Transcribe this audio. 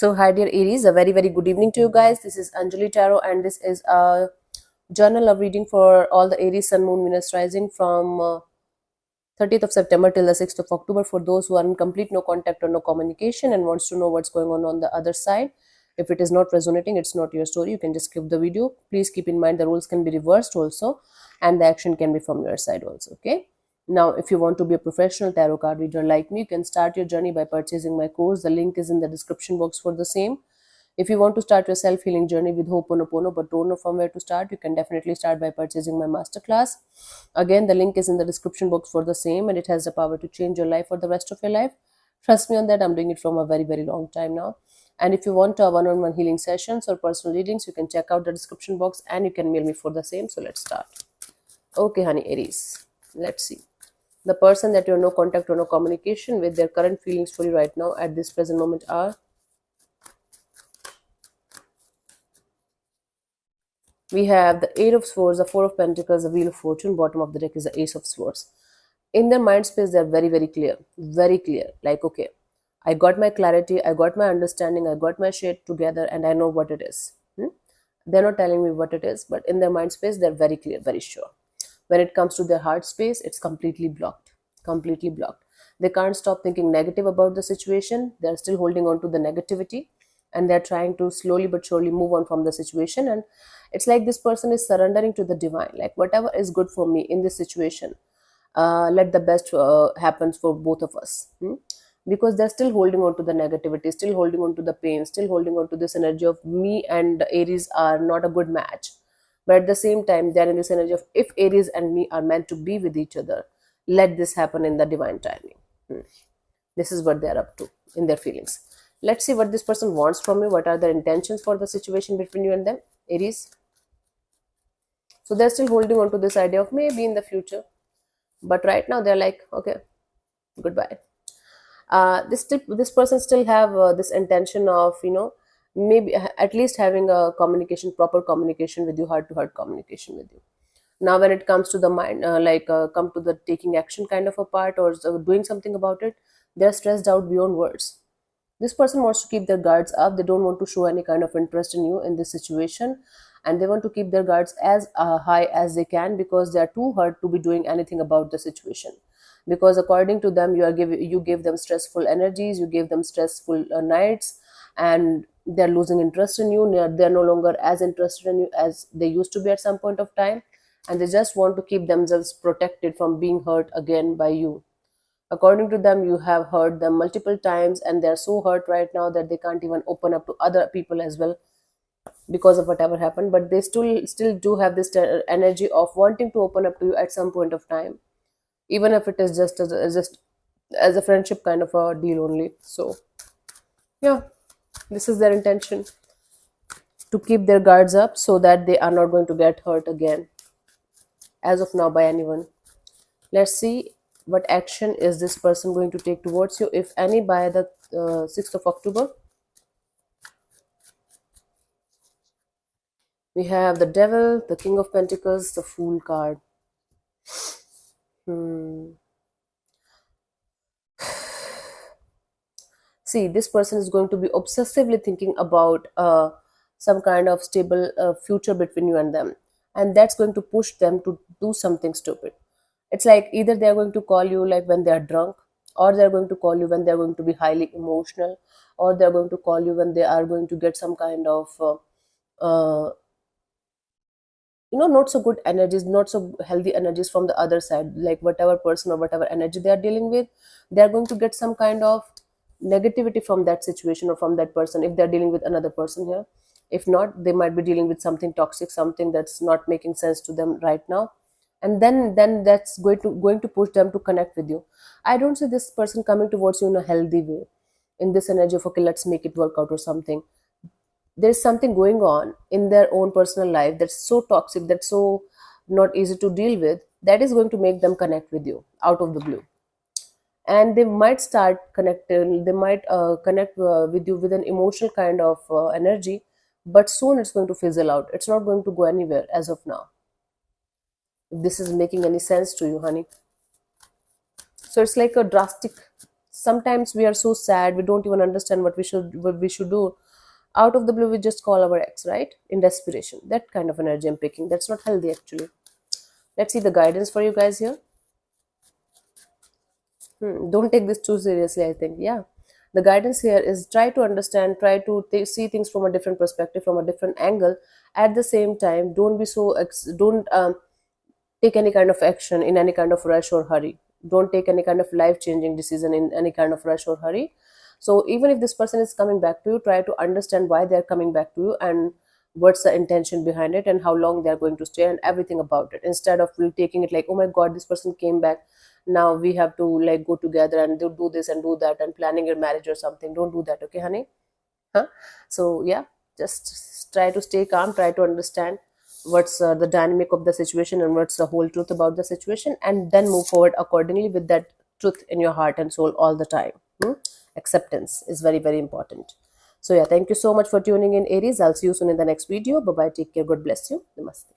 So, hi dear Aries, a very good evening to you guys. This is Anjali Tarot, and this is a journal of reading for all the Aries Sun, Moon, Venus rising from 30th of September till the 6th of October for those who are in complete no contact or no communication and wants to know what's going on the other side. If it is not resonating, it's not your story. You can just skip the video. Please keep in mind the roles can be reversed also, and the action can be from your side also. Okay. Now, if you want to be a professional tarot card reader like me, you can start your journey by purchasing my course. The link is in the description box for the same. If you want to start your self-healing journey with Ho'oponopono but don't know from where to start, you can definitely start by purchasing my masterclass. Again, the link is in the description box for the same, and it has the power to change your life for the rest of your life. Trust me on that. I'm doing it from a very long time now. And if you want one-on-one healing sessions or personal readings, you can check out the description box and you can mail me for the same. So let's start. Okay, honey Aries. Let's see. The person that you have no contact or no communication with, their current feelings for you right now at this present moment are: we have the Eight of Swords, the Four of Pentacles, the Wheel of Fortune. Bottom of the deck is the Ace of Swords. In their mind space, they're very clear. Very clear. Like, okay, I got my clarity, I got my understanding, I got my shit together, and I know what it is. They're not telling me what it is, but in their mind space, they're very clear, very sure. When it comes to their heart space, it's completely blocked. Completely blocked. They can't stop thinking negative about the situation. They're still holding on to the negativity, and they're trying to slowly but surely move on from the situation. And it's like this person is surrendering to the divine. Like, whatever is good for me in this situation, let the best happens for both of us. Because they're still holding on to the negativity, still holding on to the pain, still holding on to this energy of me and Aries are not a good match. But at the same time, they're in this energy of, if Aries and me are meant to be with each other, let this happen in the divine timing. This is what they're up to in their feelings. Let's see what this person wants from you. What are their intentions for the situation between you and them, Aries? So they're still holding on to this idea of maybe in the future, but right now they're like, okay, goodbye. This person still have this intention of, maybe at least having a communication, proper communication with you, heart to heart communication with you. Now when it comes to the mind, come to the taking action kind of a part, or doing something about it, they're stressed out beyond words. This person wants to keep their guards up. They don't want to show any kind of interest in you in this situation, and they want to keep their guards as high as they can, because they are too hurt to be doing anything about the situation. Because according to them, you give them stressful energies, you give them stressful nights, and they're losing interest in you. They're no longer as interested in you as they used to be at some point of time, and they just want to keep themselves protected from being hurt again by you. According to them, you have hurt them multiple times, and they're so hurt right now that they can't even open up to other people as well because of whatever happened. But they still do have this energy of wanting to open up to you at some point of time, even if it is just as a friendship kind of a deal only. So yeah, this is their intention, to keep their guards up so that they are not going to get hurt again as of now by anyone. Let's see what action is this person going to take towards you, if any, by the 6th of October. We have the Devil, the King of Pentacles, the Fool card. See, this person is going to be obsessively thinking about some kind of stable future between you and them, and that's going to push them to do something stupid. It's like either they're going to call you like when they're drunk, or they're going to call you when they're going to be highly emotional, or they're going to call you when they are going to get some kind of uh, not so good energies, not so healthy energies from the other side. Like whatever person or whatever energy they are dealing with, they're going to get some kind of negativity from that situation or from that person, if they're dealing with another person here. If not, they might be dealing with something toxic, something that's not making sense to them right now, and then that's going to push them to connect with you. I don't see this person coming towards you in a healthy way, in this energy of, okay, let's make it work out or something. There's something going on in their own personal life that's so toxic, that's so not easy to deal with, that is going to make them connect with you out of the blue. And they might start connecting, they might connect with you with an emotional kind of energy, but soon it's going to fizzle out. It's not going to go anywhere as of now, if this is making any sense to you, honey. So it's like a drastic Sometimes we are so sad, we don't even understand what we should do. Out of the blue we just call our ex, right, in desperation. That kind of energy I'm picking. That's not healthy actually. Let's see the guidance for you guys here. Don't take this too seriously, I think. Yeah, the guidance here is try to understand, try to see things from a different perspective, from a different angle. At the same time, don't be so don't take any kind of action in any kind of rush or hurry. Don't take any kind of life changing decision in any kind of rush or hurry. So even if this person is coming back to you, try to understand why they're coming back to you, and what's the intention behind it, and how long they're going to stay, and everything about it, instead of taking it like, oh my god, this person came back, now we have to like go together and do this and do that and planning your marriage or something. Don't do that, okay honey? Huh? So yeah, just try to stay calm, try to understand what's the dynamic of the situation and what's the whole truth about the situation, and then move forward accordingly with that truth in your heart and soul all the time. Acceptance is very very important. So yeah, thank you so much for tuning in, Aries. I'll see you soon in the next video. Bye bye, take care, god bless you, namaste.